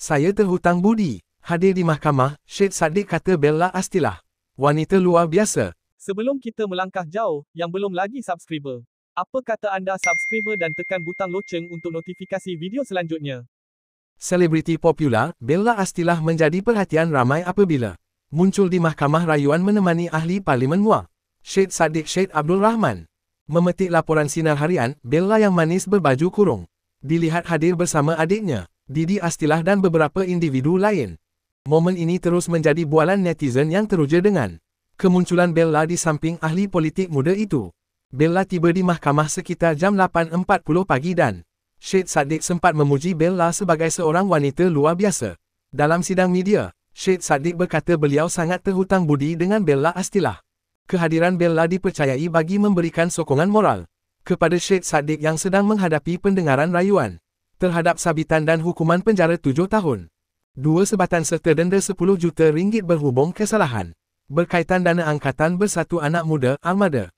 Saya terhutang budi. Hadir di mahkamah, Syed Saddiq kata Bella Astilah, wanita luar biasa. Sebelum kita melangkah jauh, yang belum lagi subscriber, apa kata anda subscriber dan tekan butang loceng untuk notifikasi video selanjutnya? Selebriti popular, Bella Astilah menjadi perhatian ramai apabila muncul di Mahkamah Rayuan menemani Ahli Parlimen Muar, Syed Saddiq Syed Abdul Rahman. Memetik laporan sinar harian, Bella yang manis berbaju kurung dilihat hadir bersama adiknya, Didi Astilah dan beberapa individu lain. Momen ini terus menjadi bualan netizen yang teruja dengan kemunculan Bella di samping ahli politik muda itu. Bella tiba di mahkamah sekitar jam 8.40 pagi dan Syed Saddiq sempat memuji Bella sebagai seorang wanita luar biasa. Dalam sidang media, Syed Saddiq berkata beliau sangat terhutang budi dengan Bella Astilah. Kehadiran Bella dipercayai bagi memberikan sokongan moral kepada Syed Saddiq yang sedang menghadapi pendengaran rayuan terhadap sabitan dan hukuman penjara 7 tahun. 2 sebatan serta denda 10 juta ringgit berhubung kesalahan berkaitan dana angkatan bersatu anak muda Armada.